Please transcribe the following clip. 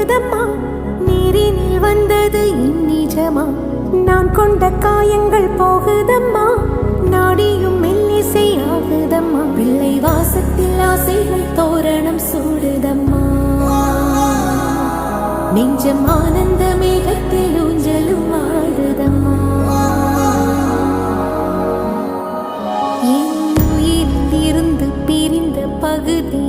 பொங்குதம்மா, நீரினில் வந்தது என் நிஜமா. நான் கொண்ட காயங்கள் போகுதம்மா, நாடியும் மெல்லிசை ஆகுதம்மா. பிள்ளை வாசத்தில் ஆசைகள் தோரணம் சூடுதம்மா, நெஞ்சம் ஆனந்த மேகத்தில் ஊஞ்சலும் ஆடுதம்மா. என் உயிரில் இருந்து பிரிந்த பகுதி